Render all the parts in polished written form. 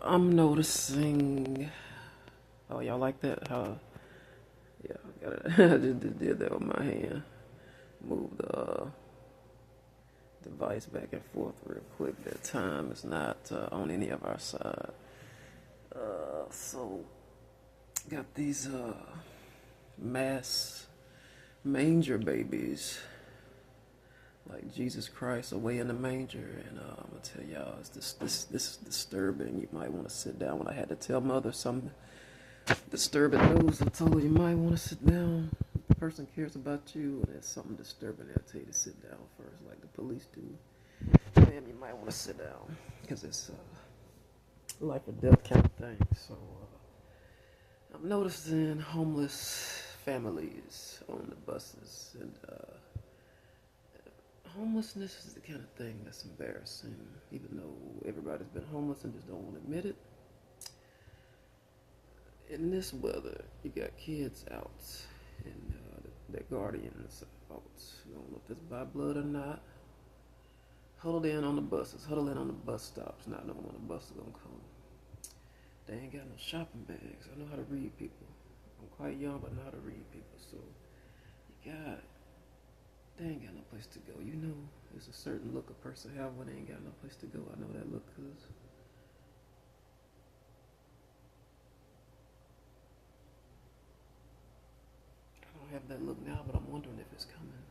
I'm noticing. Oh, y'all like that? Yeah, I got it. I just did that with my hand. Move the device back and forth real quick. That time is not on any of our side. So got these mass manger babies, like Jesus Christ away in the manger, and I'm gonna tell y'all, this is disturbing. You might want to sit down. When I had to tell mother some disturbing news, I told her you might want to sit down. If the person cares about you, and there's something disturbing, they'll tell you to sit down first, like the police do. Ma'am, you might want to sit down, because it's life or death kind of thing. So I'm noticing homeless families on the buses, and homelessness is the kind of thing that's embarrassing, even though everybody's been homeless and just don't want to admit it. In this weather, you got kids out and their guardians out. You don't know if it's by blood or not. Huddled in on the buses, huddled in on the bus stops, not knowing when the bus is gonna come. They ain't got no shopping bags. I know how to read people. I'm quite young, but I know how to read people. So they ain't got no place to go. You know, there's a certain look a person have when they ain't got no place to go. I know that look, cause I don't have that look now, but I'm wondering if it's coming.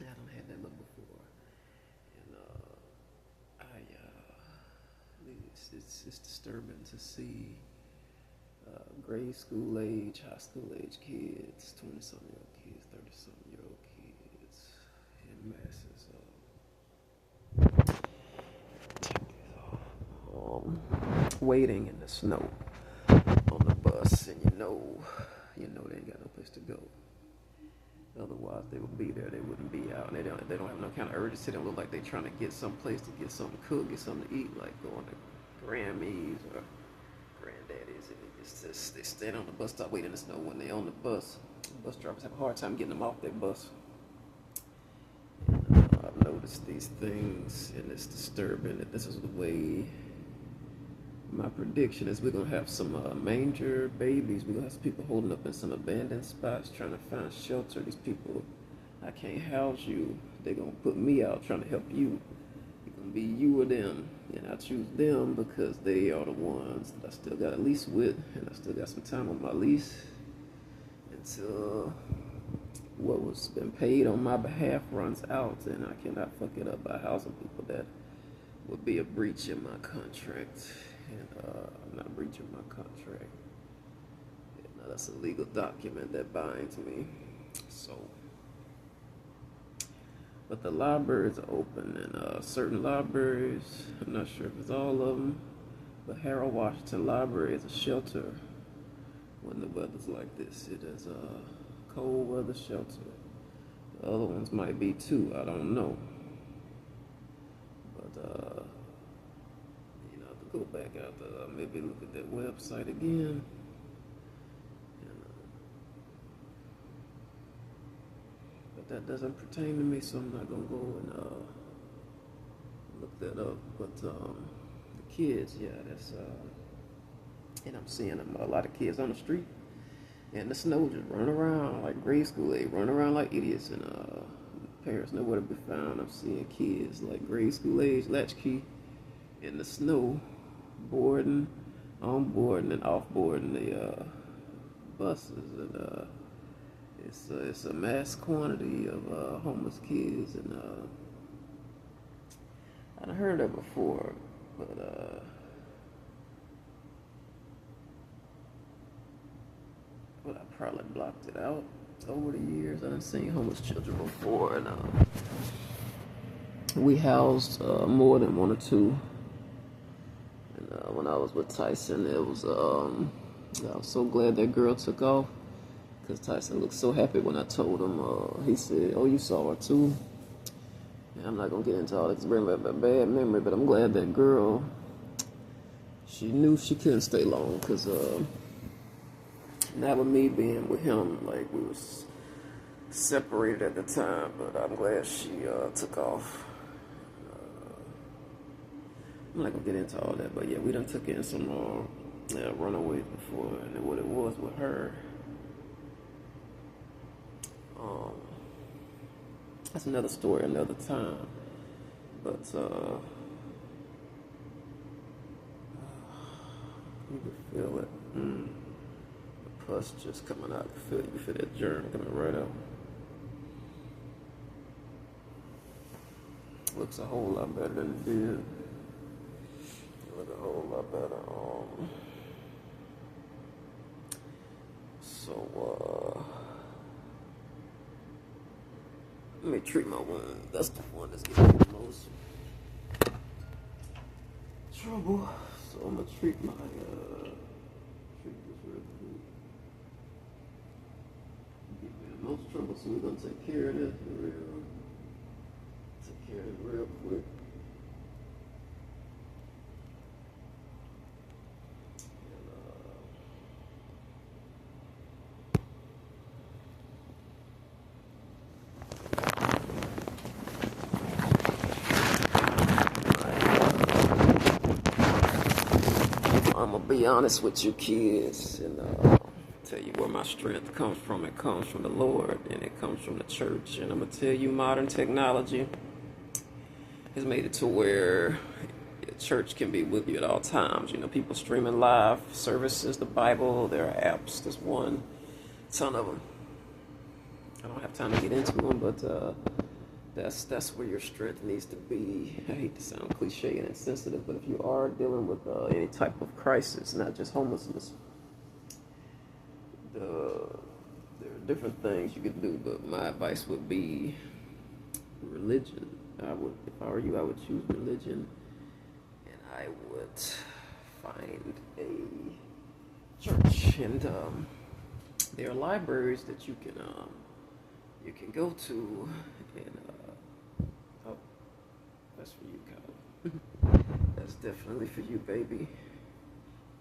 I don't have that look before, and it's disturbing to see grade school age, high school age kids, 20-something year old kids, 30-something year old kids, in masses waiting in the snow on the bus, and you know they ain't got no place to go. Otherwise, they would be there. They wouldn't be out. And they don't have no kind of urgency. They don't look like they trying to get someplace to get something to cook, get something to eat, like going to Grammys or Granddaddy's. And they stand on the bus stop waiting in the snow when they on the bus. Bus drivers have a hard time getting them off their bus. And I've noticed these things, and it's disturbing that this is the way. My prediction is we're gonna have some manger babies. We're gonna have some people holding up in some abandoned spots trying to find shelter. These people, I can't house you. They're gonna put me out trying to help you. It's gonna be you or them, and I choose them because they are the ones that I still got a lease with, and I still got some time on my lease until what was been paid on my behalf runs out, and I cannot fuck it up by housing people. That would be a breach in my contract. And I'm not breaching my contract. That's a legal document that binds me. So, but the libraries are open, and certain libraries, I'm not sure if it's all of them, but Harold Washington Library is a shelter when the weather's like this. It is a cold weather shelter. The other ones might be too, I don't know. But go back out there, maybe look at that website again. And, but that doesn't pertain to me, so I'm not gonna go and look that up. But the kids, yeah, that's and I'm seeing them, a lot of kids on the street and the snow just running around like grade school age, running around like idiots, and parents nowhere to be found. I'm seeing kids like grade school age, latchkey, in the snow, boarding, on boarding and off boarding the buses, and it's a mass quantity of homeless kids, and I've heard that before, but I probably blocked it out over the years. I've seen homeless children before, and we housed more than one or two. When I was with Tyson, it was I was so glad that girl took off, because Tyson looked so happy when I told him. He said, "Oh, you saw her too." And I'm not gonna get into all this bad memory, but I'm glad that girl, she knew she couldn't stay long, because not with me being with him, like we was separated at the time. But I'm glad she took off. I'm not gonna get into all that, but yeah, we done took in some runaways before, and what it was with her. Um, that's another story, another time. But you can feel it. The pus just coming out. You feel that germ coming right out. Looks a whole lot better than it did. Look a whole lot better. Let me treat my wound. That's the one that's giving me the most trouble. So I'm gonna treat this real quick. Give me the most trouble, so we're gonna take care of this real quick. I'm gonna be honest with you kids and tell you where my strength comes from. It comes from the Lord and it comes from the church. And I'm gonna tell you modern technology has made it to where church can be with you at all times. You know, people streaming live services, the Bible, there are apps. There's one, ton of them. I don't have time to get into them, but that's where your strength needs to be. I hate to sound cliche and insensitive, but if you are dealing with any type of crisis, not just homelessness, there are different things you could do, but my advice would be religion. If I were you, I would choose religion, and I would find a church, and there are libraries that you can go to, and oh, that's for you, Kyle. That's definitely for you, baby.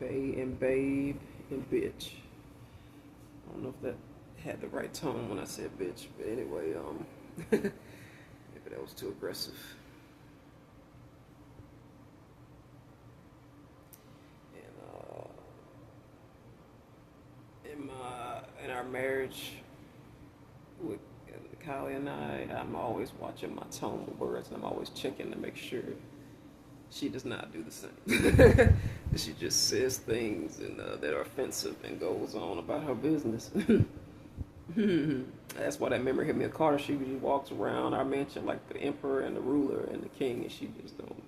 Bae and babe and bitch. I don't know if that had the right tone when I said bitch, but anyway, maybe that was too aggressive. And in our marriage with Kylie and I'm always watching my tone of words, and I'm always checking to make sure she does not do the same. She just says things that are offensive and goes on about her business. That's why that memory hit me of Carter. She walks around our mansion like the emperor and the ruler and the king, and she just don't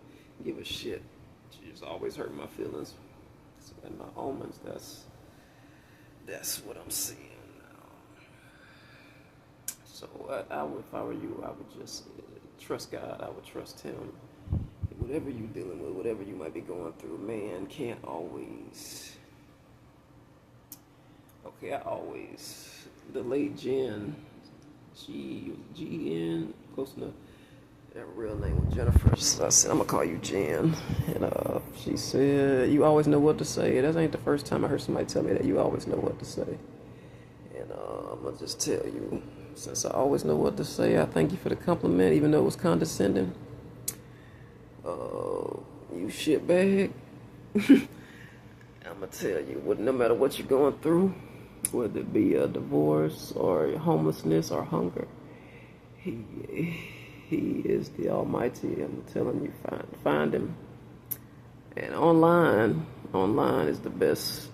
give a shit. She just always hurt my feelings. So in my omens, that's what I'm seeing now. So if I were you, I would just trust God. I would trust Him. Whatever you're dealing with, whatever you might be going through, man can't always. Okay, the late Jen, G-N, close enough. Her real name was Jennifer, so I said, I'm gonna call you Jen. And she said, you always know what to say. That ain't the first time I heard somebody tell me that you always know what to say. And I'm gonna just tell you, since I always know what to say, I thank you for the compliment, even though it was condescending. You shitbag. I'm gonna tell you, no matter what you're going through, whether it be a divorce or homelessness or hunger, He is the Almighty. I'm telling you, find Him. And online is the best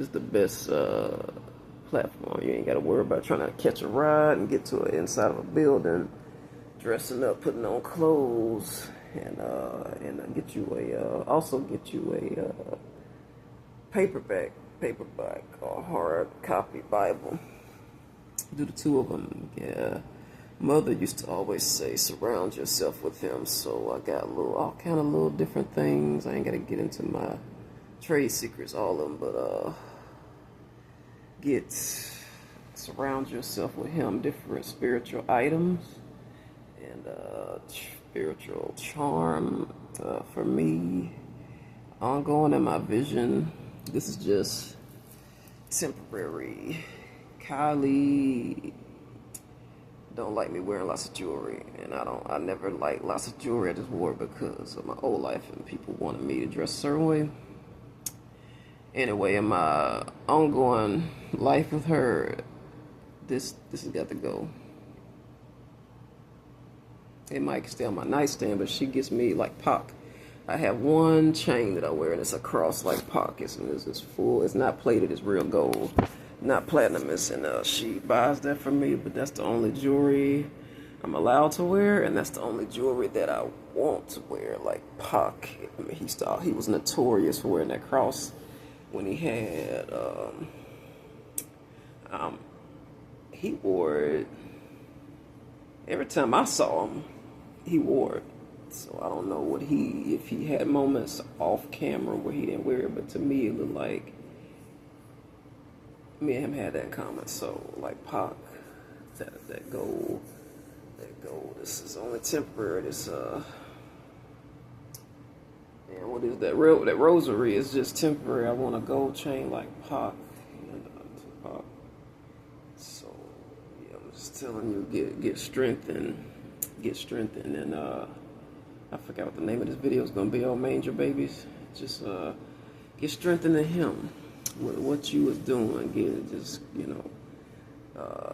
platform. You ain't got to worry about trying to catch a ride and get to inside of a building, dressing up, putting on clothes, and get you a paperback or hard copy Bible. Do the two of them. Yeah. Mother used to always say, surround yourself with Him. So I got all kind of little different things. I ain't got to get into my trade secrets, all of them, but surround yourself with Him. Different spiritual items and spiritual charm for me. Ongoing in my vision. This is just temporary. Kylie don't like me wearing lots of jewelry, and I never liked lots of jewelry. I just wore it because of my old life and people wanted me to dress a certain way. Anyway, in my ongoing life with her, this has got to go. It might stay on my nightstand, but she gets me like Pac. I have one chain that I wear, and it's a cross like Pac. It's full. It's not plated. It's real gold, not platinum. And she buys that for me. But that's the only jewelry I'm allowed to wear, and that's the only jewelry that I want to wear. Like Pac. I mean, he was notorious for wearing that cross when he had. He wore it every time I saw him. He wore it. So I don't know if he had moments off camera where he didn't wear it, but to me it looked like me and him had that in common. So like Pac, that gold, this is only temporary. This man, what is that? That rosary is just temporary. I want a gold chain like Pac. So yeah, I'm just telling you, get strengthened, and I forgot what the name of this video is going to be on Manger babies. Just get strengthened in Him. What you was doing,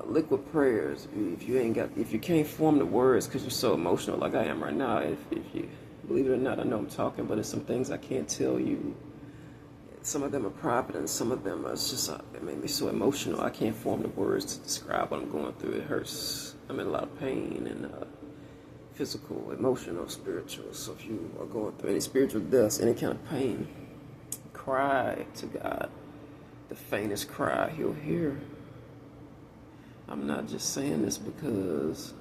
liquid prayers. If you can't form the words because you're so emotional like I am right now. If you believe it or not, I know I'm talking, but it's some things I can't tell you. Some of them are private, and some of them are just it made me so emotional. I can't form the words to describe what I'm going through. It hurts. I'm in a lot of pain and. Physical, emotional, spiritual. So if you are going through any spiritual deaths, any kind of pain, cry to God. The faintest cry He'll hear. I'm not just saying this because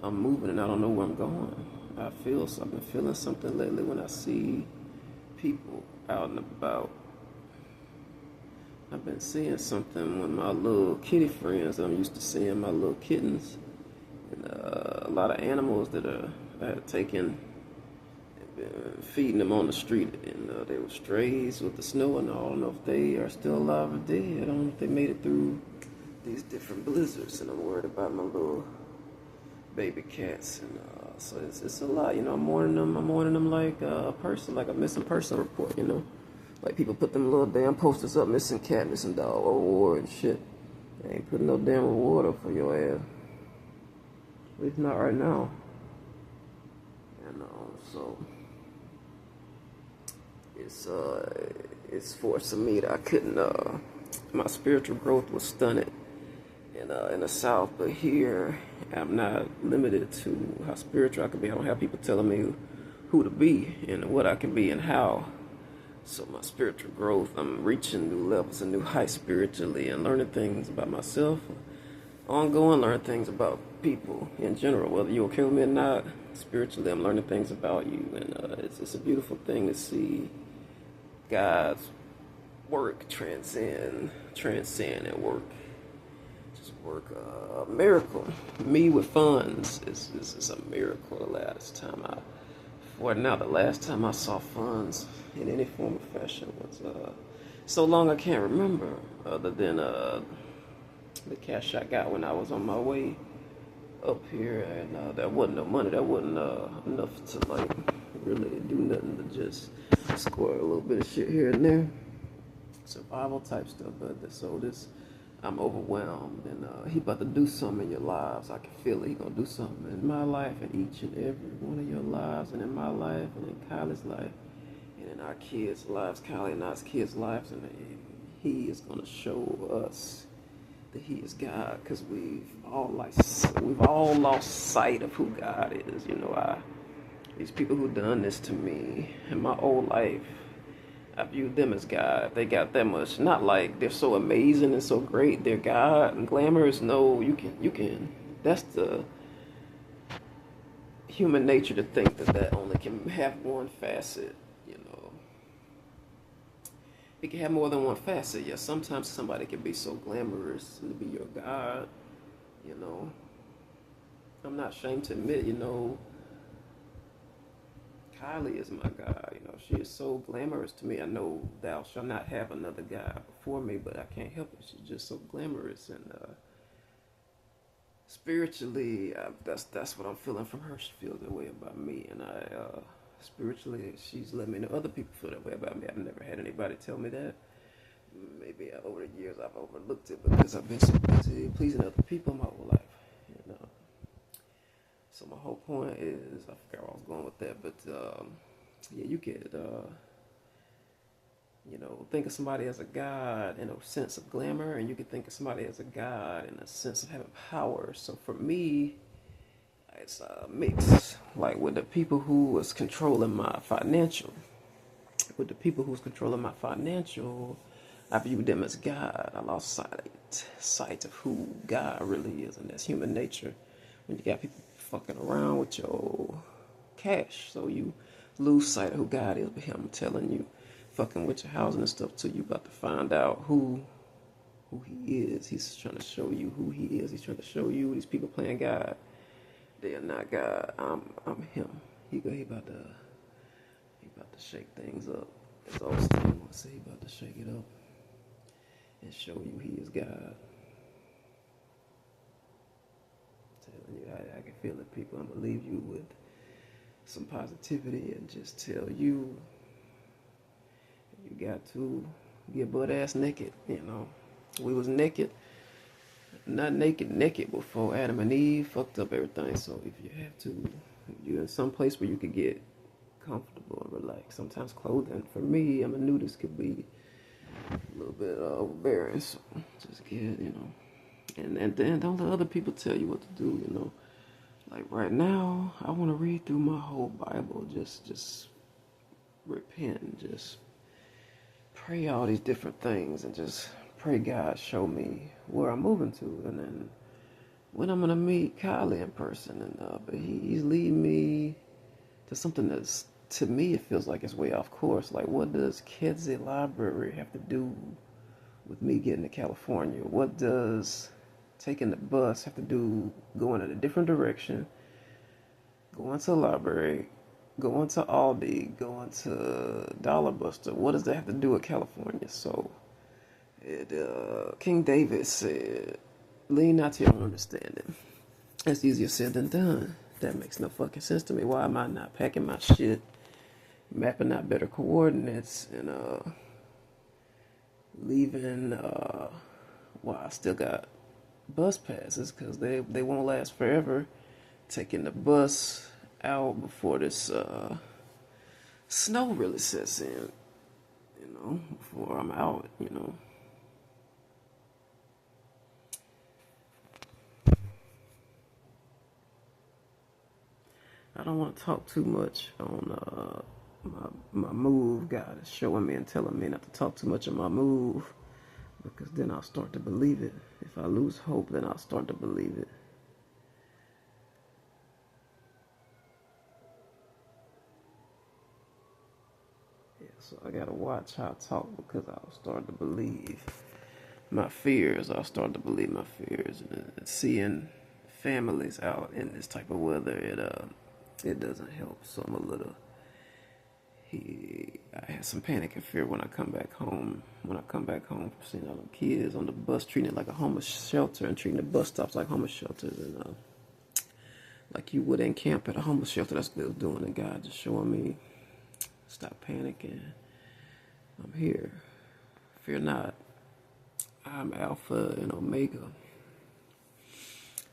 I'm moving and I don't know where I'm going. I've been feeling something lately when I see people out and about. I've been seeing something when my little kitty friends, I'm used to seeing my little kittens. And a lot of animals that I had taken and been feeding them on the street, and they were strays with the snow and all. I don't know if they are still alive or dead. I don't know if they made it through these different blizzards, and I'm worried about my little baby cats. And so it's a lot, I'm mourning them like a person, like a missing person report, like people put them little damn posters up, missing cat, missing dog, reward and shit. They ain't putting no damn reward up for your ass. At least not right now. So it's forcing me that I couldn't. My spiritual growth was stunted in the South, but here I'm not limited to how spiritual I can be. I don't have people telling me who to be and what I can be and how. So my spiritual growth, I'm reaching new levels and new heights spiritually and learning things about myself. Ongoing, learn things about people in general, whether you're okay with me or not. Spiritually, I'm learning things about you, and it's a beautiful thing to see God's work transcend and work. Just work a miracle. Me with funds is a miracle. The last time I saw funds in any form of fashion was so long I can't remember, other than the cash I got when I was on my way up here, and that wasn't no money. That wasn't enough to like really do nothing to just score a little bit of shit here and there, survival type stuff. But I'm overwhelmed, and He about to do something in your lives. I can feel it. He gonna do something in my life, and each and every one of your lives, and in my life, and in Kylie's life, and in our kids' lives, Kylie and I's kids' lives, and He is gonna show us that He is God, because we've all lost sight of who God is. These people who done this to me in my old life, I viewed them as God. They got that much. Not like they're so amazing and so great. They're God and glamorous. No, you can. That's the human nature to think that only can have one facet. It can have more than one facet. Yeah, sometimes somebody can be so glamorous and be your God. I'm not ashamed to admit, Kylie is my God. She is so glamorous to me. I know thou shalt not have another God before me, but I can't help it. She's just so glamorous, and spiritually, that's what I'm feeling from her. She feels that way about me, and spiritually, she's let me know other people feel that way about me. I've never had anybody tell me that. Maybe over the years I've overlooked it because I've been so busy pleasing other people my whole life. You know. So my whole point is, I forgot where I was going with that, but yeah, you could, think of somebody as a god in a sense of glamour, and you could think of somebody as a god in a sense of having power. So for me, it's a mix. Like with the people who was controlling my financial, I viewed them as God. I lost sight of who God really is, and that's human nature. When you got people fucking around with your cash, so you lose sight of who God is. But him telling you, fucking with your housing and stuff, till you about to find out who he is. He's trying to show you who he is. He's trying to show you these people playing God. They are not God. I'm him. He about to shake things up. As Austin wants to say, he about to shake it up and show you he is God. Telling you, I can feel it, people. I'm gonna leave you with some positivity and just tell you, you got to get butt ass naked. We was naked, not naked before Adam and Eve fucked up everything. So if you have to, you're in some place where you could get comfortable and relax. Sometimes clothing, for me, I'm a nudist, could be a little bit overbearing. So just get, and then don't let other people tell you what to do. Like right now, I want to read through my whole Bible, just repent, just pray all these different things, and just pray God show me where I'm moving to, and then when I'm gonna meet Kylie in person, and but he's leading me to something that's, to me, it feels like it's way off course. Like, what does Kedzie Library have to do with me getting to California? What does taking the bus have to do going in a different direction, going to the library, going to Aldi, going to Dollar Buster? What does that have to do with California? So, King David said, lean not to your own understanding. That's easier said than done. That makes no fucking sense to me. Why am I not packing my shit, mapping out better coordinates, and leaving while I still got bus passes, because they won't last forever. Taking the bus out before this snow really sets in, before I'm out. I don't want to talk too much on my move. God is showing me and telling me not to talk too much on my move, because then I'll start to believe it. If I lose hope, then I'll start to believe it. Yeah, so I gotta watch how I talk, because I'll start to believe my fears. I'll start to believe my fears, and seeing families out in this type of weather, it doesn't help. So I'm a little. I had some panic and fear when I come back home. When I come back home from seeing all the kids on the bus, treating it like a homeless shelter, and treating the bus stops like homeless shelters, and like you would in camp at a homeless shelter. That's what they was doing. And God just showing me, stop panicking. I'm here. Fear not. I'm Alpha and Omega,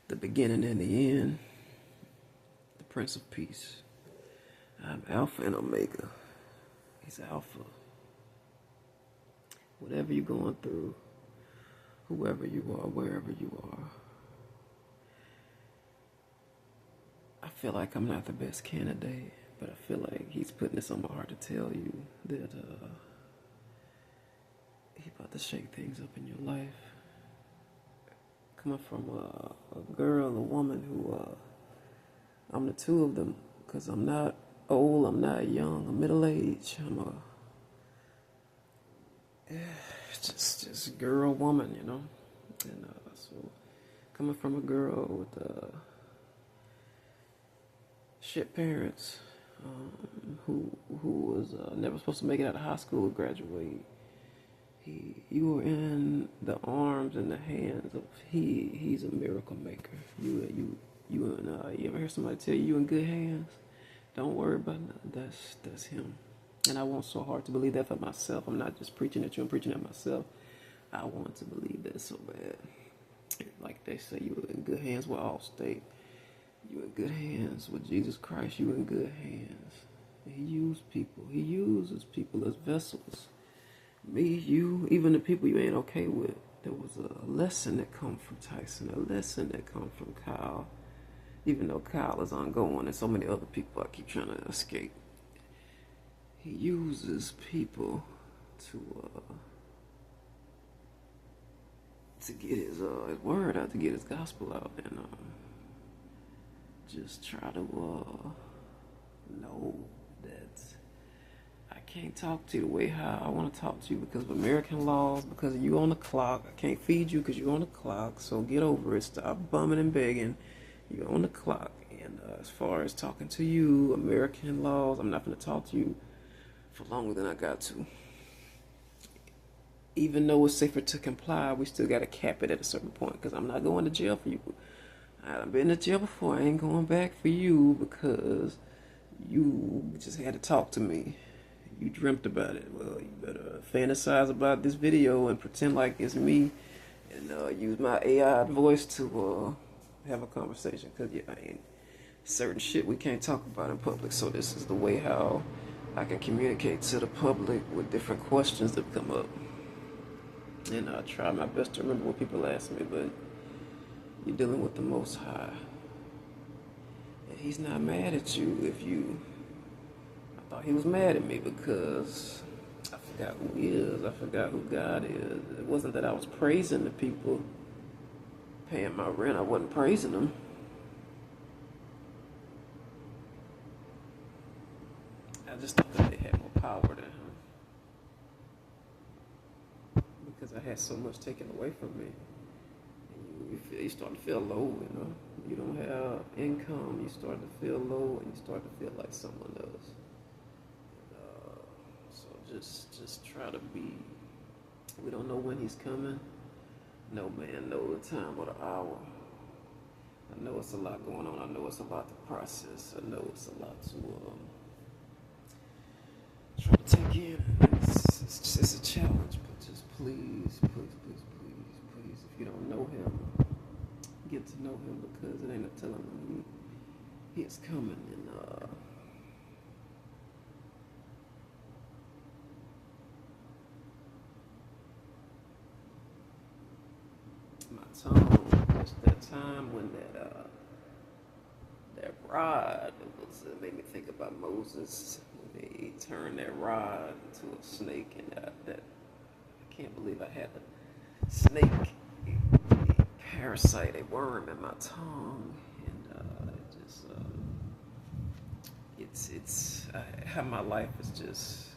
the beginning and the end, the Prince of Peace. I'm Alpha and Omega. He's Alpha. Whatever you're going through, whoever you are, wherever you are, I feel like I'm not the best candidate, but I feel like he's putting this on my heart to tell you that he's about to shake things up in your life. Coming from a girl, a woman who, I'm the two of them, because I'm not old, I'm not young, I'm middle-aged. I'm just girl, woman, And so coming from a girl with shit parents, who was never supposed to make it out of high school, graduate. You are in the arms and the hands of He's a miracle maker. You ever hear somebody tell you in good hands? Don't worry about nothing. That's Him. And I want so hard to believe that for myself. I'm not just preaching at you. I'm preaching at myself. I want to believe that so bad. Like they say, you in good hands with Allstate. You in good hands with Jesus Christ. You in good hands. He uses people. He uses people as vessels. Me, you, even the people you ain't okay with. There was a lesson that come from Tyson, a lesson that come from Kyle. Even though Kyle is ongoing and so many other people I keep trying to escape. He uses people to get his word out, to get his gospel out, and just try to know that I can't talk to you the way how I want to talk to you because of American laws, because you on the clock. I can't feed you because you're on the clock, so get over it. Stop bumming and begging. You're on the clock. And as far as talking to you, American laws, I'm not going to talk to you for longer than I got to. Even though it's safer to comply, we still got to cap it at a certain point because I'm not going to jail for you. I've been to jail before. I ain't going back for you because you just had to talk to me. You dreamt about it. Well, you better fantasize about this video and pretend like it's me and use my AI voice to have a conversation because ain't certain shit we can't talk about in public. So this is the way how I can communicate to the public with different questions that come up. And I try my best to remember what people ask me, but you're dealing with the Most High. And He's not mad at you if you... I thought He was mad at me because I forgot who He is. I forgot who God is. It wasn't that I was praising the people paying my rent. I wasn't praising them. I just thought that they had more power than Him. Because I had so much taken away from me. And you start to feel low, you know. You don't have income, you start to feel low, and you start to feel like someone else. So just try to be. We don't know when He's coming. No man knows the time or the hour. I know it's a lot going on. I know it's a lot to process. I know it's a lot to try to take in. It's a challenge, but just please, if you don't know Him, get to know Him because it ain't no telling when He is coming. And my tongue, it's that time when that rod, it made me think about Moses. He turned that rod into a snake, and that I can't believe I had a snake, a parasite, a worm in my tongue, and how my life is just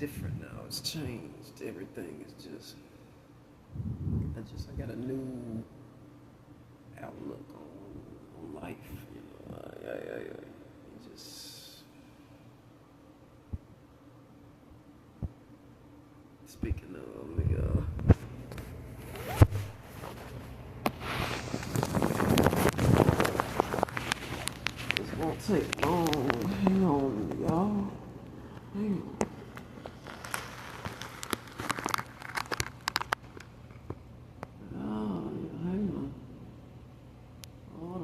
different now. It's changed. Everything is just I got a new outlook on life. You know, speaking of me, this won't take long. Hang on, y'all. Hang on. Oh, yeah, hang on. Hold on.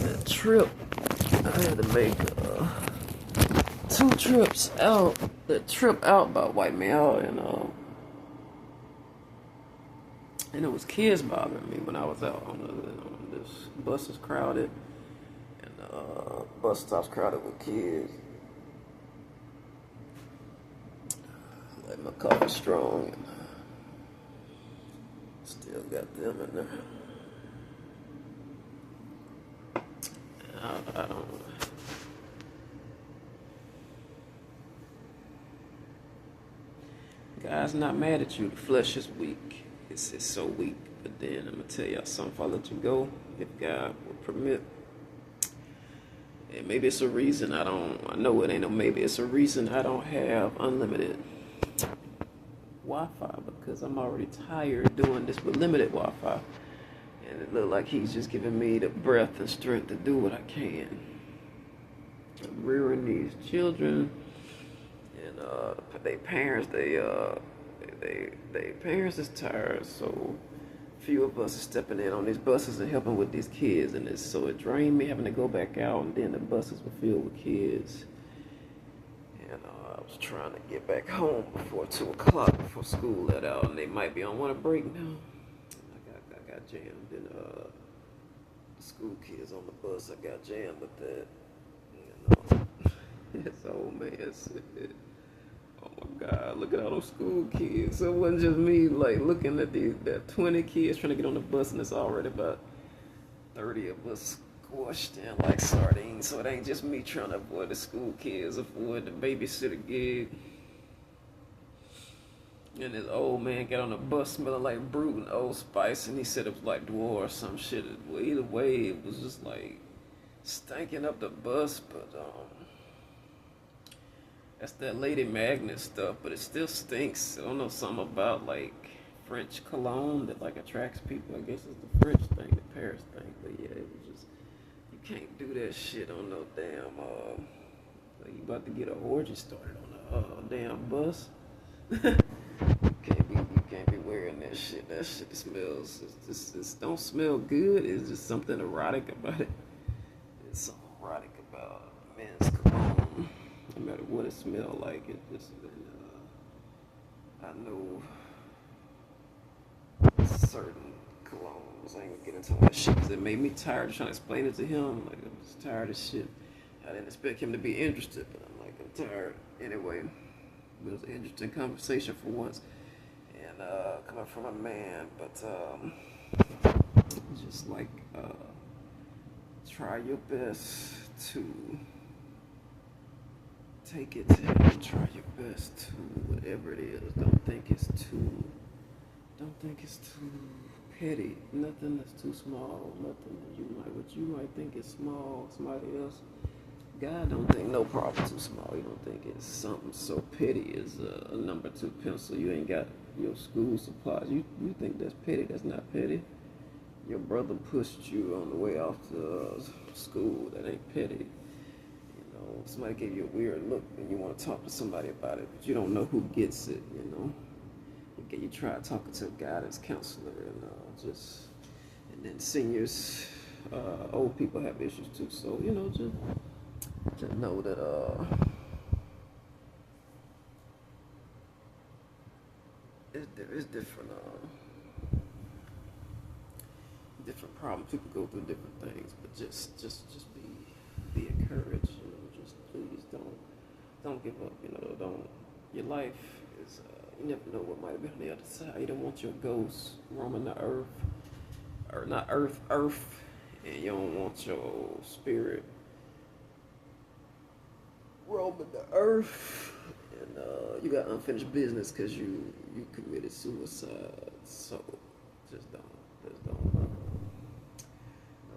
That trip, I had to make 2 trips out. That trip out about wiped me out, and it was kids bothering me when I was out on this bus is crowded, and bus stops crowded with kids. Like my coffee strong, and still got them in there. I don't. God's not mad at you. The flesh is weak. It's so weak. But then I'm gonna tell y'all something. If I let you go, if God will permit, and maybe it's a reason I don't. I know it ain't no maybe. It's a reason I don't have unlimited Wi-Fi, because I'm already tired doing this with limited Wi-Fi, and it look like He's just giving me the breath and strength to do what I can. I'm rearing these children, and they parents they parents is tired, so few of us are stepping in on these buses and helping with these kids, and it drained me having to go back out, and then the buses were filled with kids, and I was trying to get back home before 2 o'clock before school let out, and they might be on one break now. I got jammed, and the school kids on the bus, I got jammed with that, it's old man shit. Oh my God, look at all those school kids. So it wasn't just me like looking at that 20 kids trying to get on the bus, and it's already about 30 of us squashed in like sardines. So it ain't just me trying to avoid the school kids, avoid the babysitter gig. And this old man got on the bus smelling like Brute and Old Spice, and he said it was like Dwarf or some shit. Well, either way, it was just like stinking up the bus, but that's that Lady Magnet stuff, but it still stinks. I don't know, something about like French cologne that like attracts people. I guess it's the French thing, the Paris thing. But yeah, it was just, you can't do that shit on no damn like you about to get an orgy started on a damn bus. You can't be wearing that shit. That shit smells, it don't smell good. It's just something erotic about it. It's something erotic about men's cologne. No matter what it smells like, it just, I know certain colognes. I ain't gonna get into all that shit because it made me tired of trying to explain it to him. Like, I'm just tired of shit. I didn't expect him to be interested, but I'm tired. Anyway, it was an interesting conversation for once, and coming from a man, but just like try your best to take it to him. Try your best to whatever it is. Don't think it's too petty. Nothing that's too small. Nothing that what you might think is small, somebody else. God don't think no problem too small. You don't think it's something so petty as a number 2 pencil. You ain't got your school supplies. You think that's petty. That's not petty. Your brother pushed you on the way off to school. That ain't petty. Somebody gave you a weird look and you want to talk to somebody about it, but you don't know who gets it, You try talking to a guidance counselor, and then seniors, old people have issues too, so, just know that, it's different problems. People go through different things, but just be encouraged, just please don't give up, don't, your life is, you never know what might be on the other side. You don't want your ghost roaming the earth, or not earth, and you don't want your spirit roaming the earth, and you got unfinished business because you committed suicide, so just don't.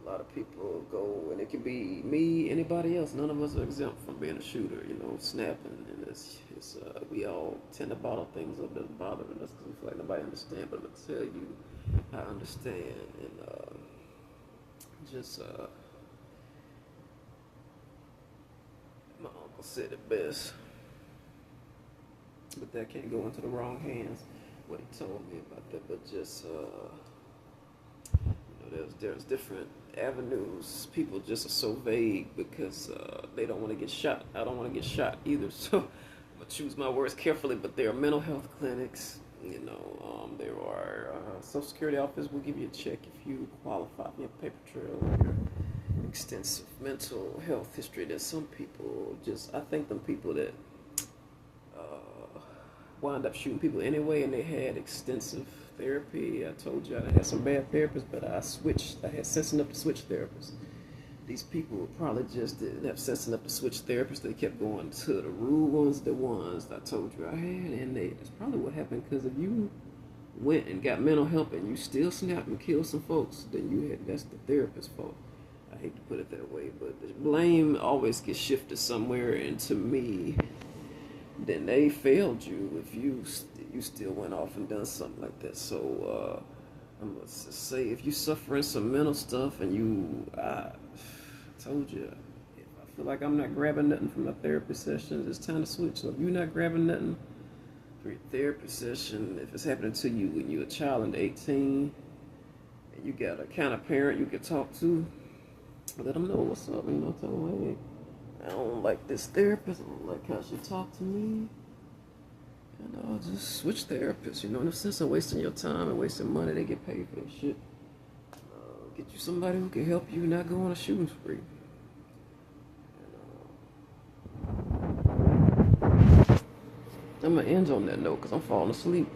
A lot of people go, and it can be me, anybody else. None of us are exempt from being a shooter, snapping. And we all tend to bottle things up that's bothering us because we feel like nobody understands. But I'm gonna tell you, I understand, and my uncle said it best, but that can't go into the wrong hands. What he told me about that, but just there's different avenues. People just are so vague because they don't want to get shot. I don't want to get shot either, so I'm gonna choose my words carefully. But there are mental health clinics, there are Social Security office will give you a check if you qualify for your paper trail or your extensive mental health history. There's some people I think them people that wound up shooting people anyway, and they had extensive therapy. I told you I had some bad therapists, but I had sense enough to switch therapists. these people probably just didn't have sense enough to switch therapists. They kept going to the rude ones, the ones I told you I had, and that's probably what happened. Because if you went and got mental help and you still snapped and killed some folks, then that's the therapist's fault. I hate to put it that way, but the blame always gets shifted somewhere, and to me, then they failed you if you still went off and done something like that. So I'm gonna just say, if you suffering some mental stuff and I told you, if I feel like I'm not grabbing nothing from my therapy sessions, it's time to switch. So if you're not grabbing nothing for your therapy session, if it's happening to you when you're a child under 18, and you got a kind of parent you can talk to, let them know what's up. Tell them, hey, I don't like this therapist. I don't like how she talked to me. And just switch therapists. In the sense of wasting your time and wasting money, they get paid for that shit. Get you somebody who can help you not go on a shooting spree. I'm gonna end on that note because I'm falling asleep.